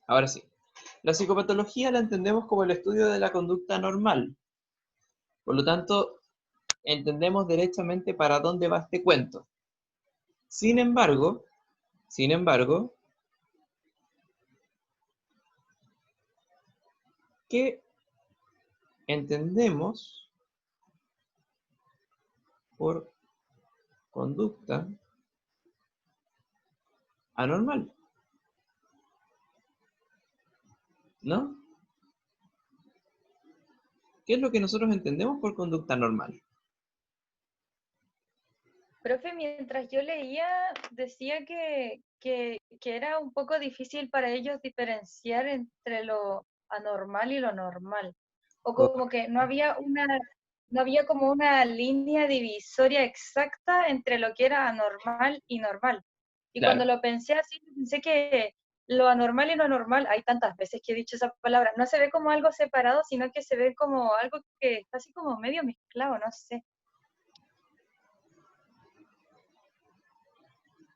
Ahora sí. La psicopatología la entendemos como el estudio de la conducta normal. Por lo tanto, entendemos derechamente para dónde va este cuento. Sin embargo, sin embargo, ¿qué entendemos por conducta anormal? ¿No? ¿Qué es lo que nosotros entendemos por conducta normal? Profe, mientras yo leía, decía que era un poco difícil para ellos diferenciar entre lo anormal y lo normal. O como que no había como una línea divisoria exacta entre lo que era anormal y normal. Y cuando Claro. lo pensé así, pensé que lo anormal y lo normal, hay tantas veces que he dicho esa palabra, no se ve como algo separado, sino que se ve como algo que está así como medio mezclado, no sé.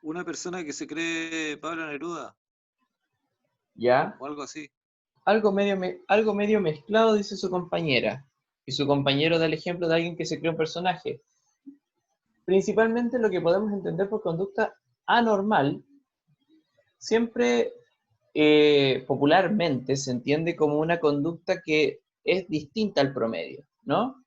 Una persona que se cree Pablo Neruda ¿Ya? o algo así. Algo medio mezclado, dice su compañera. Y su compañero da el ejemplo de alguien que se crea un personaje. Principalmente lo que podemos entender por conducta anormal, siempre popularmente se entiende como una conducta que es distinta al promedio, ¿no?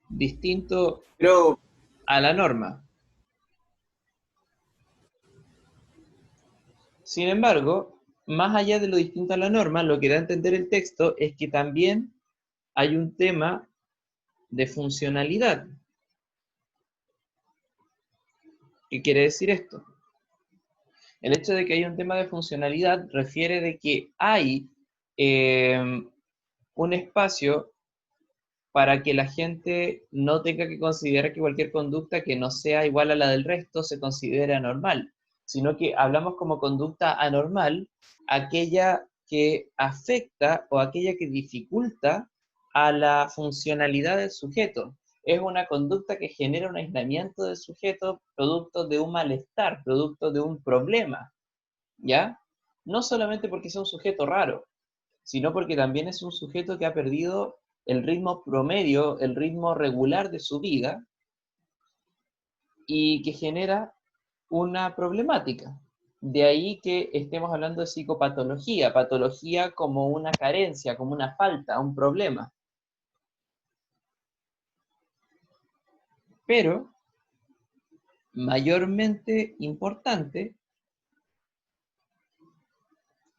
Distinto Pero a la norma. Sin embargo, más allá de lo distinto a la norma, lo que da a entender el texto es que también hay un tema de funcionalidad. ¿Qué quiere decir esto? El hecho de que haya un tema de funcionalidad refiere de que hay un espacio para que la gente no tenga que considerar que cualquier conducta que no sea igual a la del resto se considere anormal, sino que hablamos como conducta anormal aquella que afecta o aquella que dificulta a la funcionalidad del sujeto. Es una conducta que genera un aislamiento del sujeto producto de un malestar, producto de un problema, ¿ya? No solamente porque sea un sujeto raro, sino porque también es un sujeto que ha perdido el ritmo promedio, el ritmo regular de su vida y que genera una problemática. De ahí que estemos hablando de psicopatología, patología como una carencia, como una falta, un problema. Pero, mayormente importante,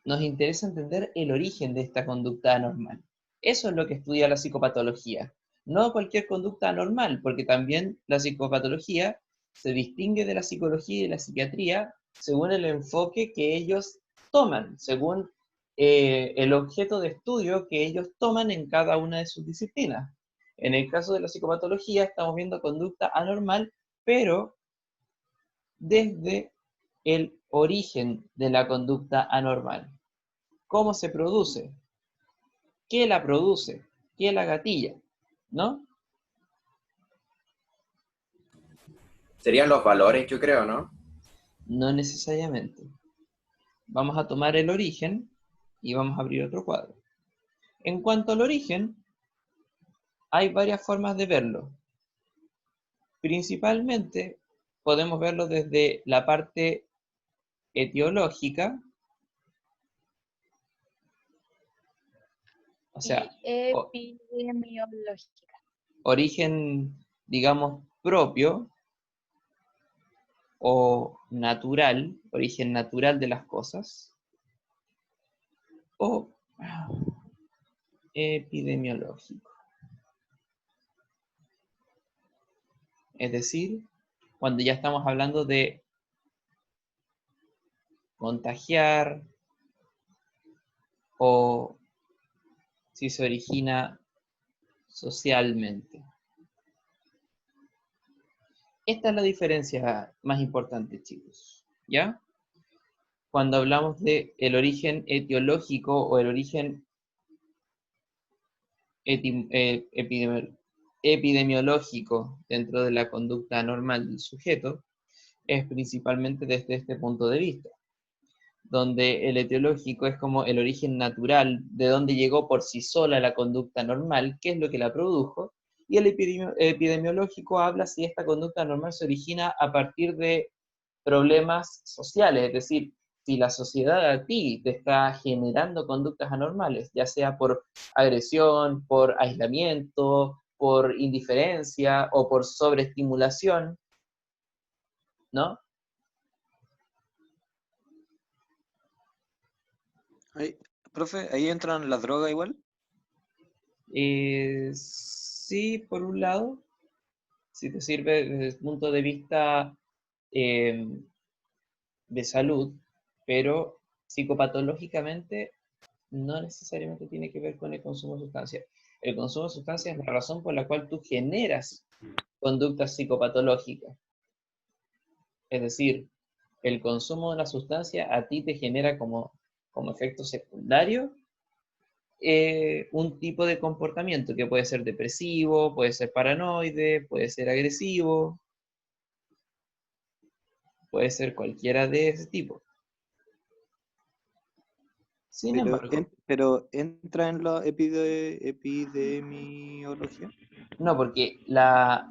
nos interesa entender el origen de esta conducta anormal. Eso es lo que estudia la psicopatología. No cualquier conducta anormal, porque también la psicopatología se distingue de la psicología y de la psiquiatría según el enfoque que ellos toman, según el objeto de estudio que ellos toman en cada una de sus disciplinas. En el caso de la psicopatología estamos viendo conducta anormal, pero desde el origen de la conducta anormal. ¿Cómo se produce? ¿Qué la produce? ¿Qué la gatilla? ¿No? serían los valores, yo creo, ¿no? No necesariamente. Vamos a tomar el origen y vamos a abrir otro cuadro. En cuanto al origen, hay varias formas de verlo. Principalmente podemos verlo desde la parte etiológica, o sea, Y epidemiológica. origen, digamos, propio o natural, origen natural de las cosas, o epidemiológico. Es decir, cuando ya estamos hablando de contagiar o si se origina socialmente. Esta es la diferencia más importante, chicos. ¿Ya? Cuando hablamos de el origen etiológico o el origen epidemiológico dentro de la conducta normal del sujeto, es principalmente desde este punto de vista, donde el etiológico es como el origen natural, de donde llegó por sí sola la conducta normal, qué es lo que la produjo, y el epidemiológico habla si esta conducta normal se origina a partir de problemas sociales, es decir, si la sociedad a ti te está generando conductas anormales, ya sea por agresión, por aislamiento, por indiferencia o por sobreestimulación, ¿no? Ahí, profe, ahí entran las drogas igual. Sí, por un lado, si te sirve desde el punto de vista eh, de salud, pero psicopatológicamente no necesariamente tiene que ver con el consumo de sustancias. El consumo de sustancias es la razón por la cual tú generas conductas psicopatológicas. Es decir, el consumo de una sustancia a ti te genera como efecto secundario un tipo de comportamiento que puede ser depresivo, puede ser paranoide, puede ser agresivo, puede ser cualquiera de ese tipo. Sin embargo, Pero entra en la epidemiología. no, porque a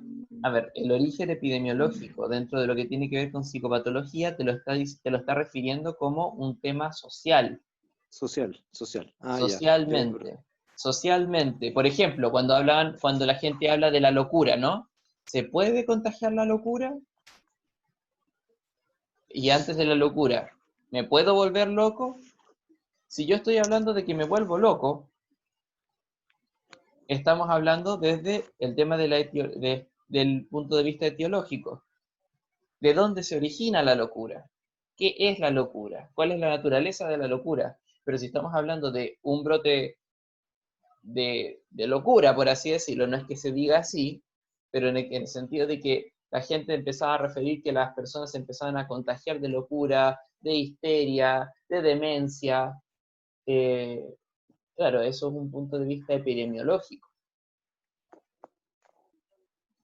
ver, el origen epidemiológico dentro de lo que tiene que ver con psicopatología te lo está refiriendo como un tema social, Social. Ah, ya. socialmente. Socialmente, por ejemplo, cuando la gente habla de la locura, ¿no? ¿Se puede contagiar la locura? Y antes de la locura, ¿me puedo volver loco? Si yo estoy hablando de que me vuelvo loco, estamos hablando desde el tema del punto de vista etiológico. ¿De dónde se origina la locura? ¿Qué es la locura? ¿Cuál es la naturaleza de la locura? Pero si estamos hablando de un brote de locura, por así decirlo, no es que se diga así, pero en el sentido de que la gente empezaba a referir que las personas empezaban a contagiar de locura, de histeria, de demencia. eh, claro, eso es un punto de vista epidemiológico.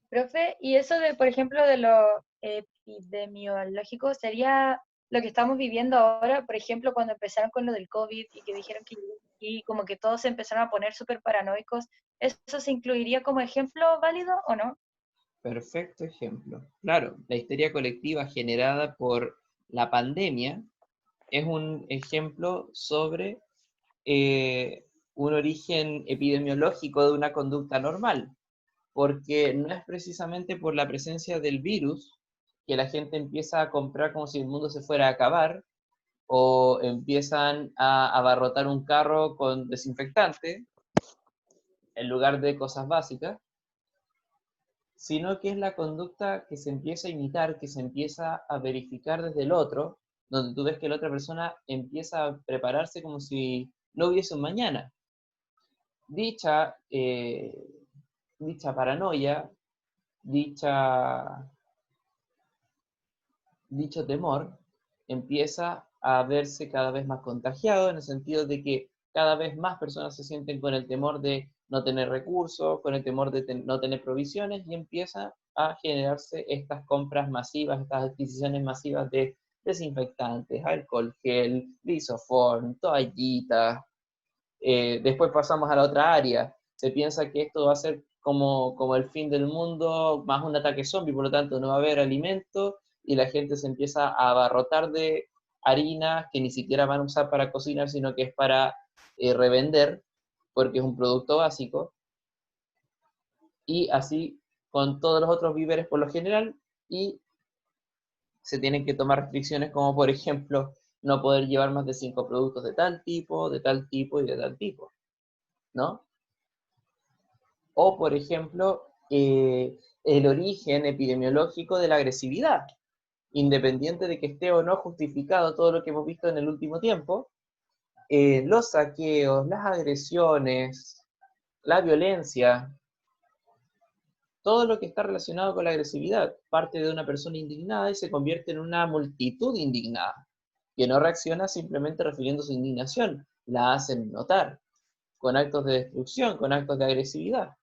Profe, y eso de, por ejemplo, de lo epidemiológico sería lo que estamos viviendo ahora, por ejemplo, cuando empezaron con lo del COVID y que dijeron que y como que todos se empezaron a poner súper paranoicos, ¿eso se incluiría como ejemplo válido o no? Perfecto ejemplo. Claro, la histeria colectiva generada por la pandemia es un ejemplo sobre un origen epidemiológico de una conducta normal, porque no es precisamente por la presencia del virus que la gente empieza a comprar como si el mundo se fuera a acabar, o empiezan a abarrotar un carro con desinfectante en lugar de cosas básicas, sino que es la conducta que se empieza a imitar, que se empieza a verificar desde el otro, donde tú ves que la otra persona empieza a prepararse como si no hubiese un mañana. Dicha, dicha paranoia, dicha, dicho temor, empieza a verse cada vez más contagiado en el sentido de que cada vez más personas se sienten con el temor de no tener recursos, con el temor de no tener provisiones y empieza a generarse estas compras masivas, estas adquisiciones masivas de desinfectantes, alcohol gel, lisoform, toallitas. Después pasamos a la otra área. Se piensa que esto va a ser como el fin del mundo, más un ataque zombie, por lo tanto no va a haber alimento y la gente se empieza a abarrotar de harinas que ni siquiera van a usar para cocinar, sino que es para revender, porque es un producto básico, y así con todos los otros víveres por lo general, y se tienen que tomar restricciones como por ejemplo no poder llevar más de 5 productos de tal tipo, de tal tipo y de tal tipo, ¿no? O, por ejemplo, el origen epidemiológico de la agresividad, independiente de que esté o no justificado todo lo que hemos visto en el último tiempo, los saqueos, las agresiones, la violencia, todo lo que está relacionado con la agresividad parte de una persona indignada y se convierte en una multitud indignada, que no reacciona simplemente refiriendo su indignación, la hacen notar, con actos de destrucción, con actos de agresividad,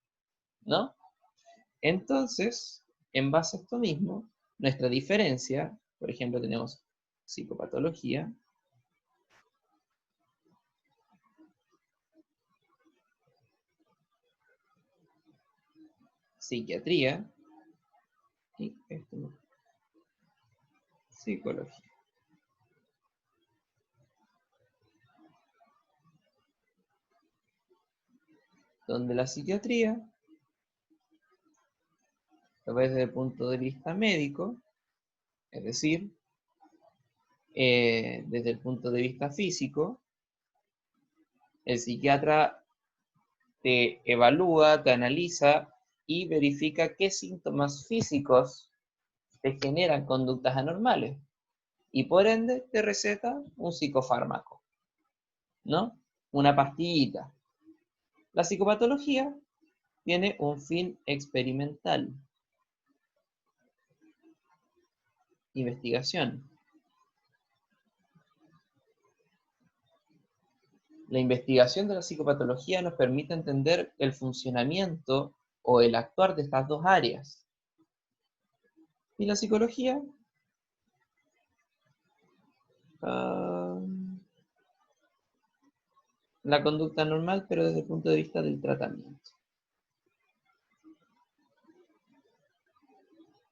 ¿no? Entonces, en base a esto mismo, nuestra diferencia Por ejemplo, tenemos psicopatología, psiquiatría y psicología. Donde la psiquiatría lo ves desde el punto de vista médico, es decir, desde el punto de vista físico, el psiquiatra te evalúa, te analiza y verifica qué síntomas físicos te generan conductas anormales y por ende te receta un psicofármaco, ¿no? Una pastillita. La psicopatología tiene un fin experimental, investigación. La investigación de la psicopatología nos permite entender el funcionamiento o el actuar de estas dos áreas. Y la psicología la conducta normal, pero desde el punto de vista del tratamiento.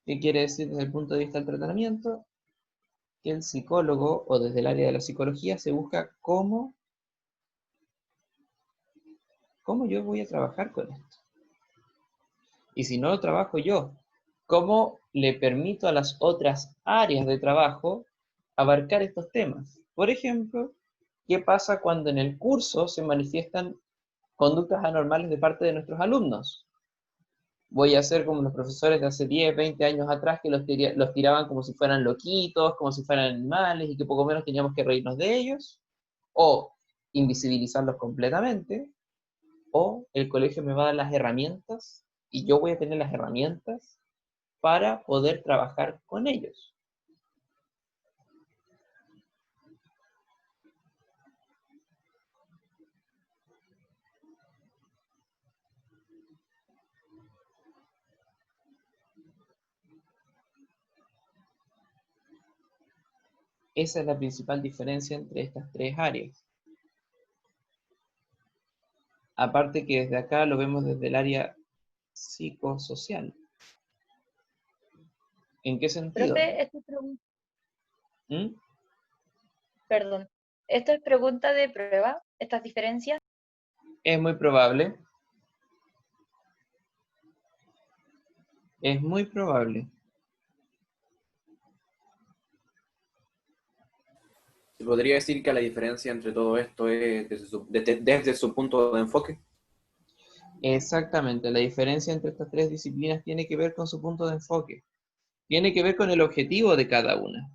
¿Qué quiere decir desde el punto de vista del tratamiento? Que el psicólogo, o desde el área de la psicología, se busca cómo yo voy a trabajar con esto. Y si no lo trabajo yo, ¿cómo le permito a las otras áreas de trabajo abarcar estos temas? Por ejemplo, ¿qué pasa cuando en el curso se manifiestan conductas anormales de parte de nuestros alumnos? Voy a hacer como los profesores de hace 10, 20 años atrás que los tiraban como si fueran loquitos, como si fueran animales y que poco menos teníamos que reírnos de ellos, o invisibilizarlos completamente, o el colegio me va a dar las herramientas y yo voy a tener las herramientas para poder trabajar con ellos. Esa es la principal diferencia entre estas tres áreas. Aparte que desde acá lo vemos desde el área psicosocial. ¿En qué sentido? Profe, perdón, ¿esto es pregunta de prueba, estas diferencias? Es muy probable. Es muy probable. ¿Se podría decir que la diferencia entre todo esto es desde su punto de enfoque? Exactamente, la diferencia entre estas tres disciplinas tiene que ver con su punto de enfoque. Tiene que ver con el objetivo de cada una.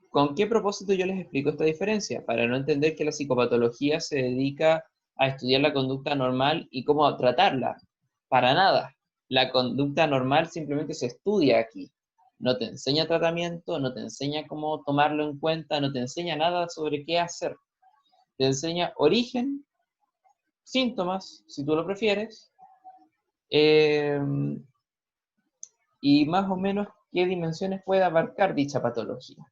¿Con qué propósito yo les explico esta diferencia? Para no entender que la psicopatología se dedica a estudiar la conducta normal y cómo tratarla. Para nada. La conducta normal simplemente se estudia aquí. No te enseña tratamiento, no te enseña cómo tomarlo en cuenta, no te enseña nada sobre qué hacer. Te enseña origen, síntomas, si tú lo prefieres, y más o menos qué dimensiones puede abarcar dicha patología.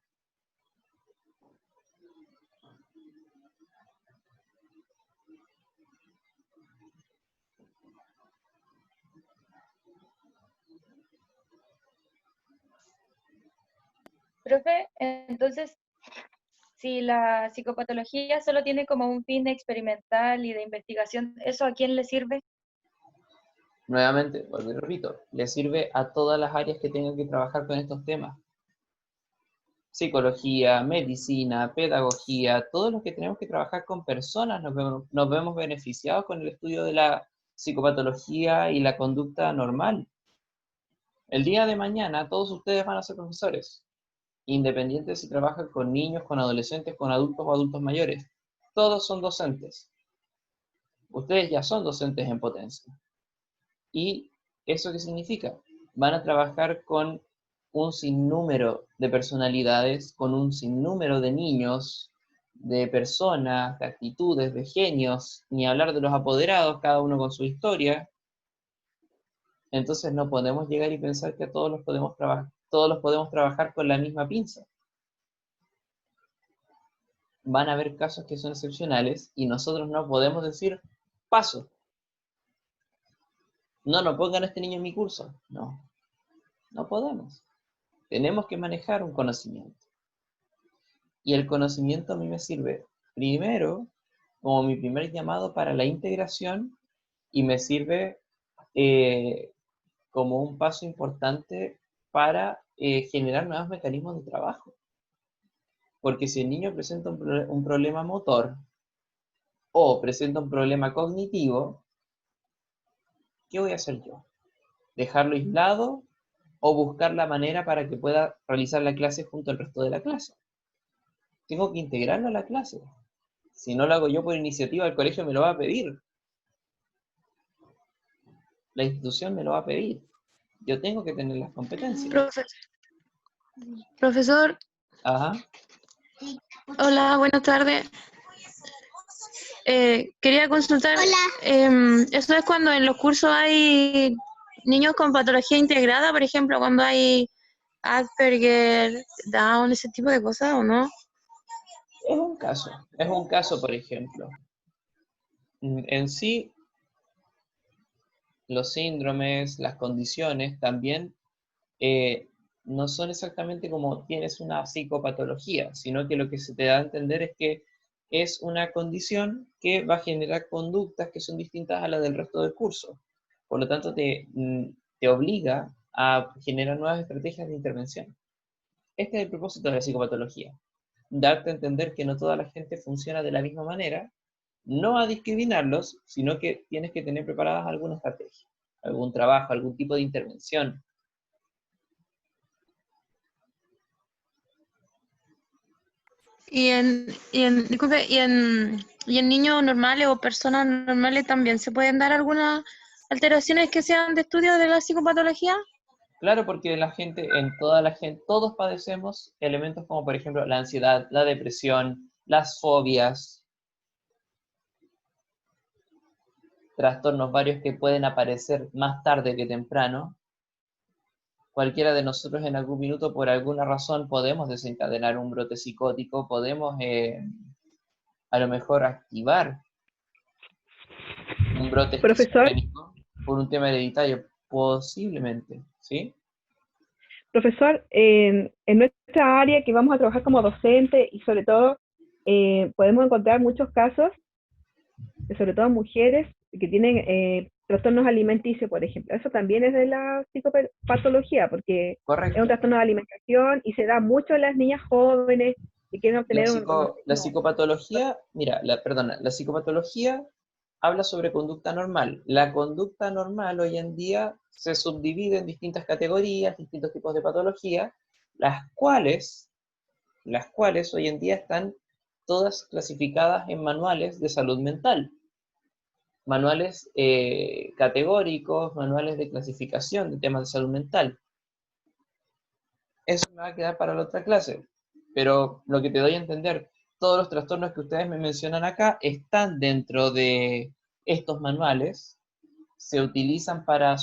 Profe, entonces, si la psicopatología solo tiene como un fin experimental y de investigación, ¿eso a quién le sirve? Nuevamente, vuelvo y repito, le sirve a todas las áreas que tengan que trabajar con estos temas. Psicología, medicina, pedagogía, todos los que tenemos que trabajar con personas nos vemos beneficiados con el estudio de la psicopatología y la conducta normal. El día de mañana todos ustedes van a ser profesores, independientes si trabajan con niños, con adolescentes, con adultos o adultos mayores. Todos son docentes. Ustedes ya son docentes en potencia. ¿Y eso qué significa? Van a trabajar con un sinnúmero de personalidades, con un sinnúmero de niños, de personas, de actitudes, de genios, ni hablar de los apoderados, cada uno con su historia. Entonces no podemos llegar y pensar que todos los podemos trabajar con la misma pinza. Van a haber casos que son excepcionales y nosotros no podemos decir, paso, no pongan a este niño en mi curso. No, no podemos. Tenemos que manejar un conocimiento. Y el conocimiento a mí me sirve primero como mi primer llamado para la integración y me sirve como un paso importante para generar nuevos mecanismos de trabajo. Porque si el niño presenta un problema motor o presenta un problema cognitivo, ¿qué voy a hacer yo? ¿Dejarlo aislado o buscar la manera para que pueda realizar la clase junto al resto de la clase? Tengo que integrarlo a la clase. Si no lo hago yo por iniciativa, el colegio me lo va a pedir. La institución me lo va a pedir. Yo tengo que tener las competencias. Profesor, Ajá. hola, buenas tardes. Quería consultar, eso es cuando en los cursos hay niños con patología integrada, por ejemplo, cuando hay Asperger, Down, ese tipo de cosas, ¿o no? Es un caso, por ejemplo. En sí, los síndromes, las condiciones también no son exactamente como tienes una psicopatología, sino que lo que se te da a entender es que es una condición que va a generar conductas que son distintas a las del resto del curso. Por lo tanto, te obliga a generar nuevas estrategias de intervención. Este es el propósito de la psicopatología. Darte a entender que no toda la gente funciona de la misma manera, no a discriminarlos, sino que tienes que tener preparadas alguna estrategia, algún trabajo, algún tipo de intervención. Disculpe, y en niños normales o personas normales también se pueden dar algunas alteraciones que sean de estudio de la psicopatología. Claro, porque toda la gente, todos padecemos elementos como por ejemplo la ansiedad, la depresión, las fobias, trastornos varios que pueden aparecer más tarde que temprano. Cualquiera de nosotros en algún minuto, por alguna razón, podemos desencadenar un brote psicótico, podemos a lo mejor activar un brote Profesor, esquizofrénico por un tema hereditario, posiblemente, ¿sí? profesor, en nuestra área que vamos a trabajar como docente y sobre todo podemos encontrar muchos casos, sobre todo mujeres que tienen trastornos alimenticios, por ejemplo. Eso también es de la psicopatología, porque es Correcto. un trastorno de alimentación y se da mucho en las niñas jóvenes que quieren obtener La psicopatología, mira, la psicopatología habla sobre conducta normal. La conducta normal hoy en día se subdivide en distintas categorías, distintos tipos de patología, las cuales hoy en día están todas clasificadas en manuales de salud mental. Manuales categóricos, manuales de clasificación de temas de salud mental. Eso me va a quedar para la otra clase. Pero lo que te doy a entender, todos los trastornos que ustedes me mencionan acá están dentro de estos manuales, se utilizan para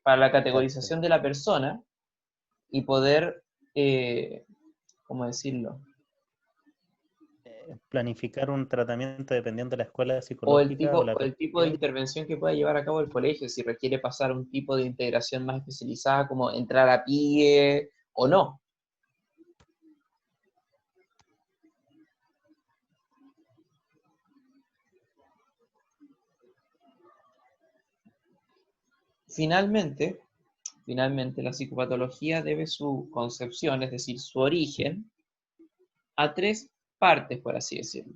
la categorización de la persona y poder, ¿cómo decirlo? Planificar un tratamiento dependiendo de la escuela O el psicológica o la tipo de perspectiva. intervención que pueda llevar a cabo el colegio, si requiere pasar un tipo de integración más especializada, como entrar a pie o no. Finalmente, la psicopatología debe su concepción, es decir, su origen, a tres partes, por así decirlo.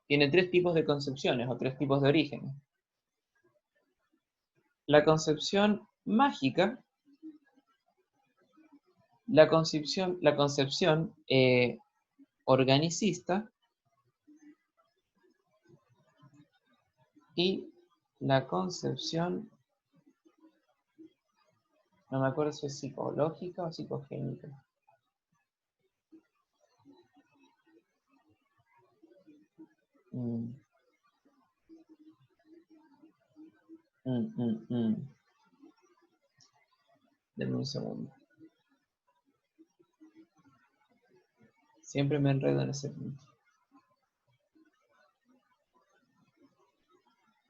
Tiene tres tipos de concepciones o tres tipos de orígenes. La concepción mágica, la concepción organicista y la concepción, no me acuerdo si es psicológica o psicogénica. Mm. Denme un segundo. Siempre me enredo en ese punto.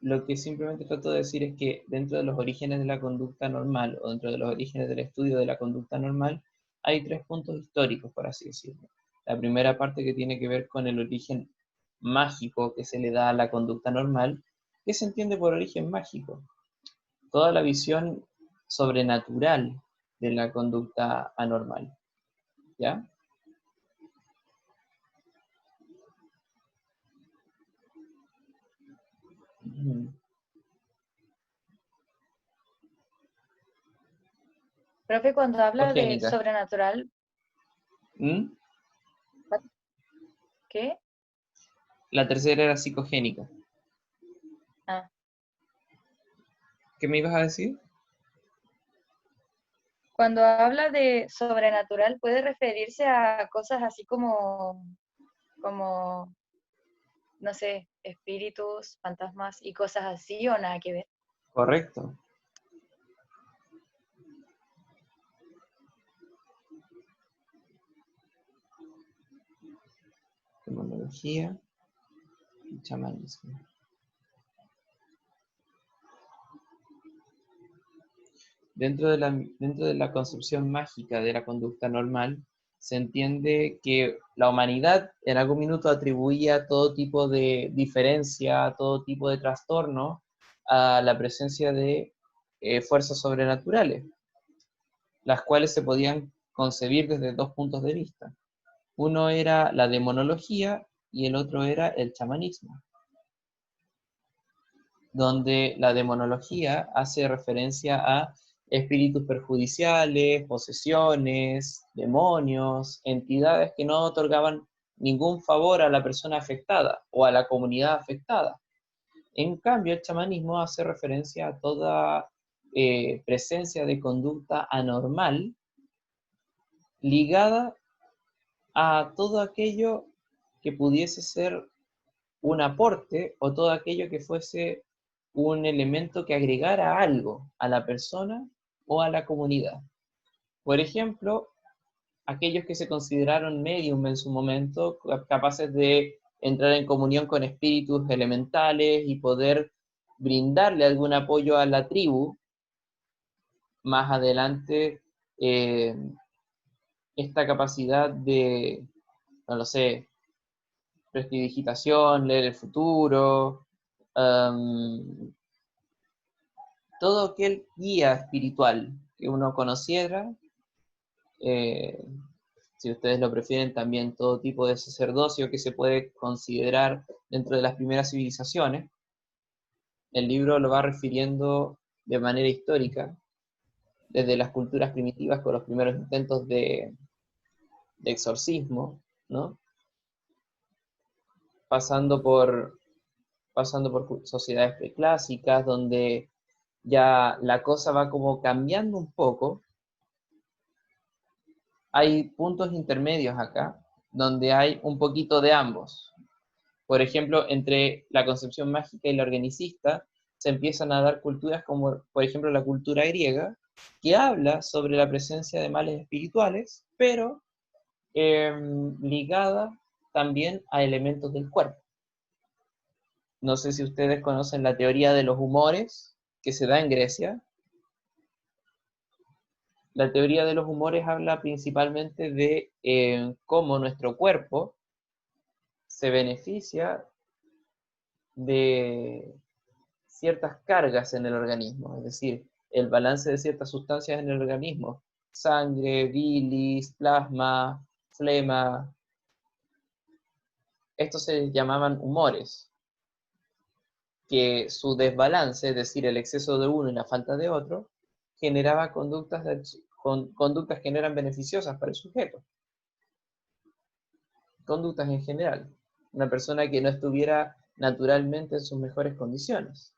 Lo que simplemente trato de decir es que dentro de los orígenes de la conducta normal, o dentro de los orígenes del estudio de la conducta normal, hay 3 puntos históricos, por así decirlo. La primera parte que tiene que ver con el origen mágico que se le da a la conducta normal. ¿Qué se entiende por origen mágico? Toda la visión sobrenatural de la conducta anormal. ¿Ya? Ujú. Profe, cuando habla de Cogénica. sobrenatural, ¿Mm? ¿qué? La tercera era psicogénica. Ah, ¿Qué me ibas a decir? cuando habla de sobrenatural, ¿puede referirse a cosas así como, no sé, espíritus, fantasmas y cosas así o nada que ver? Correcto. Demonología y chamanismo. Dentro de la concepción mágica de la conducta normal, se entiende que la humanidad en algún minuto atribuía todo tipo de diferencia, todo tipo de trastorno a la presencia de fuerzas sobrenaturales, las cuales se podían concebir desde 2 puntos de vista. Uno era la demonología y el otro era el chamanismo, donde la demonología hace referencia a espíritus perjudiciales, posesiones, demonios, entidades que no otorgaban ningún favor a la persona afectada o a la comunidad afectada. En cambio, el chamanismo hace referencia a toda presencia de conducta anormal ligada a todo aquello que pudiese ser un aporte o todo aquello que fuese un elemento que agregara algo a la persona o a la comunidad. Por ejemplo, aquellos que se consideraron medium en su momento, capaces de entrar en comunión con espíritus elementales y poder brindarle algún apoyo a la tribu, más adelante esta capacidad de, no lo sé, prestidigitación, leer el futuro, todo aquel guía espiritual que uno conociera, si ustedes lo prefieren, también todo tipo de sacerdocio que se puede considerar dentro de las primeras civilizaciones. El libro lo va refiriendo de manera histórica, desde las culturas primitivas con los primeros intentos de exorcismo, ¿no? Pasando por sociedades preclásicas, donde ya la cosa va como cambiando un poco. Hay puntos intermedios acá, donde hay un poquito de ambos. Por ejemplo, entre la concepción mágica y la organicista, se empiezan a dar culturas como, por ejemplo, la cultura griega, que habla sobre la presencia de males espirituales, pero ligada también a elementos del cuerpo. No sé si ustedes conocen la teoría de los humores que se da en Grecia. La teoría de los humores habla principalmente de cómo nuestro cuerpo se beneficia de ciertas cargas en el organismo, es decir, el balance de ciertas sustancias en el organismo, sangre, bilis, plasma, flema. Estos se llamaban humores, que su desbalance, es decir, el exceso de uno y la falta de otro, generaba conductas que no eran beneficiosas para el sujeto. Conductas en general. Una persona que no estuviera naturalmente en sus mejores condiciones.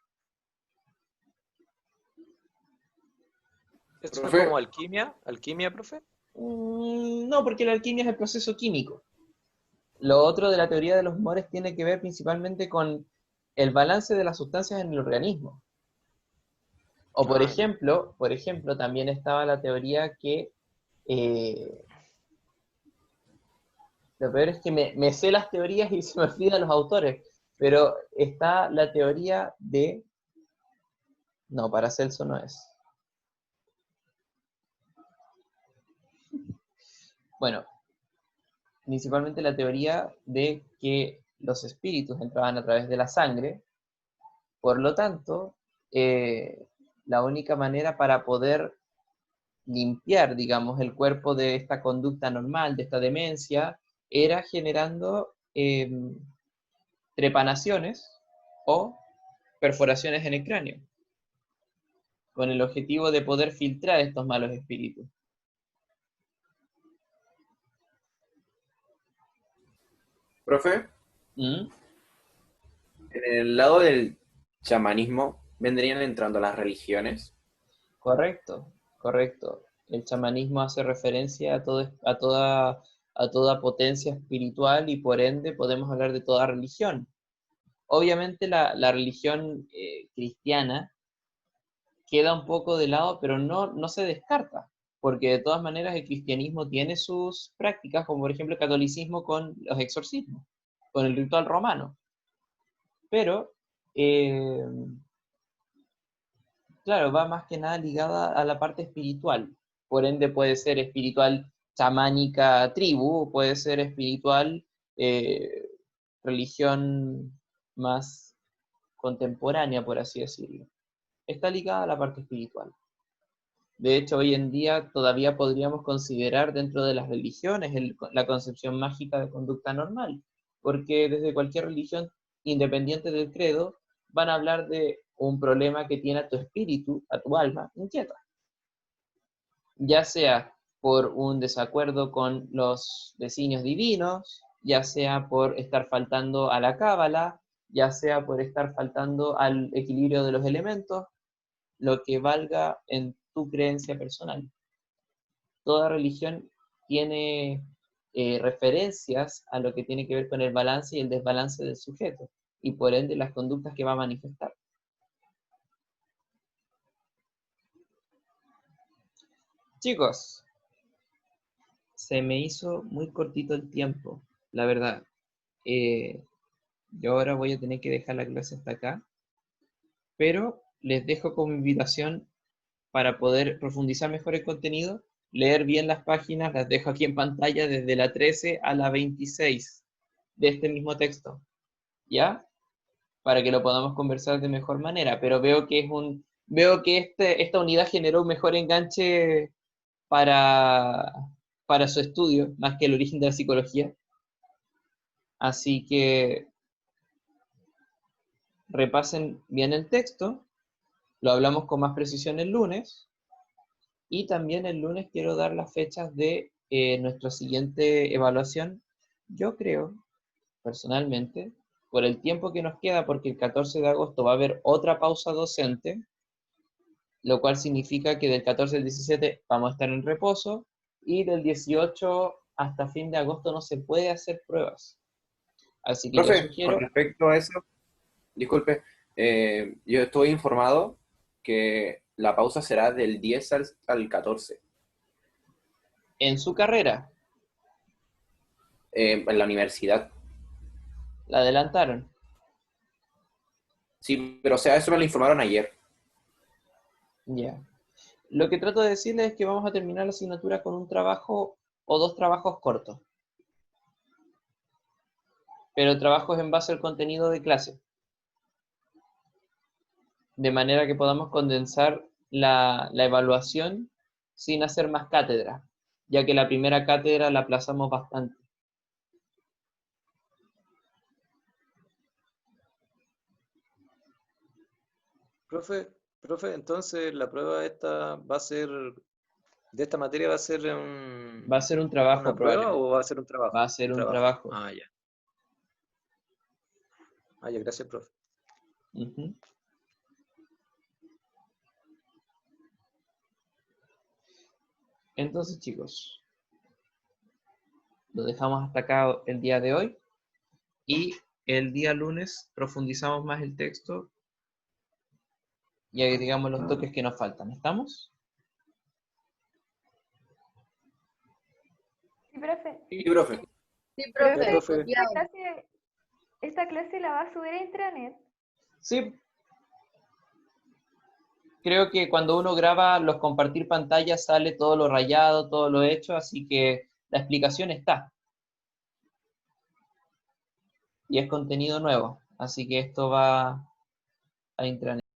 ¿Eso es Profe, como alquimia? ¿Alquimia, profe? No, porque la alquimia es el proceso químico. Lo otro de la teoría de los humores tiene que ver principalmente con el balance de las sustancias en el organismo. O Ah, ya. por ejemplo, también estaba la teoría que, eh, lo peor es que me sé las teorías y se me olvidan los autores, pero está la teoría de, no, Paracelso no es. Bueno, principalmente la teoría de que los espíritus entraban a través de la sangre, por lo tanto, la única manera para poder limpiar, digamos, el cuerpo de esta conducta normal, de esta demencia, era generando trepanaciones o perforaciones en el cráneo, con el objetivo de poder filtrar estos malos espíritus. Profe, ¿Mm? en el lado del chamanismo vendrían entrando las religiones. Correcto, correcto. El chamanismo hace referencia a toda potencia espiritual y por ende podemos hablar de toda religión. Obviamente la religión cristiana queda un poco de lado, pero no se descarta, porque de todas maneras el cristianismo tiene sus prácticas, como por ejemplo el catolicismo con los exorcismos, con el ritual romano. Pero, eh, claro, va más que nada ligada a la parte espiritual. Por ende puede ser espiritual chamánica tribu, puede ser espiritual eh, religión más contemporánea, por así decirlo. Está ligada a la parte espiritual. De hecho, hoy en día todavía podríamos considerar dentro de las religiones la concepción mágica de conducta normal, porque desde cualquier religión, independiente del credo, van a hablar de un problema que tiene a tu espíritu, a tu alma, inquieta. Ya sea por un desacuerdo con los designios divinos, ya sea por estar faltando a la cábala, ya sea por estar faltando al equilibrio de los elementos, lo que valga en tu creencia personal. Toda religión tiene referencias a lo que tiene que ver con el balance y el desbalance del sujeto, y por ende las conductas que va a manifestar. Chicos, se me hizo muy cortito el tiempo, la verdad. Eh, yo ahora voy a tener que dejar la clase hasta acá, pero les dejo como invitación para poder profundizar mejor el contenido, leer bien las páginas, las dejo aquí en pantalla desde la 13 a la 26 de este mismo texto, ¿ya? Para que lo podamos conversar de mejor manera, pero veo que esta unidad generó un mejor enganche para, para su estudio, más que el origen de la psicología. Así que repasen bien el texto, lo hablamos con más precisión el lunes, y también el lunes quiero dar las fechas de nuestra siguiente evaluación. Yo creo, personalmente, por el tiempo que nos queda, porque el 14 de agosto va a haber otra pausa docente, lo cual significa que del 14 al 17 vamos a estar en reposo, y del 18 hasta fin de agosto no se puede hacer pruebas. Así que yo Profe, con sugiero, respecto a eso, disculpe, yo estoy informado que la pausa será del 10 al 14 en su carrera, en la universidad. la adelantaron. Sí, pero o sea, eso me lo informaron ayer. Ya. Lo que trato de decirles es que vamos a terminar la asignatura con un trabajo o dos trabajos cortos, pero trabajos en base al contenido de clase, de manera que podamos condensar la evaluación sin hacer más cátedra, ya que la primera cátedra la aplazamos bastante. Profe, profe, entonces la prueba esta va a ser, de esta materia va a ser Va a ser un trabajo una prueba probablemente. o va a ser un Va trabajo? a ser Un un trabajo. trabajo. Ah, ya. Ah, ya, gracias, profe. Ujú. Entonces, chicos, lo dejamos hasta acá el día de hoy y el día lunes profundizamos más el texto y agregamos los toques que nos faltan. ¿Estamos? Sí, profe. Sí, profe. Sí, Ya, profe. profe. Ya. Esta clase la va a subir a intranet. Sí. Creo que cuando uno graba los compartir pantalla sale todo lo rayado, todo lo hecho, así que la explicación está. Y es contenido nuevo, así que esto va a intranet.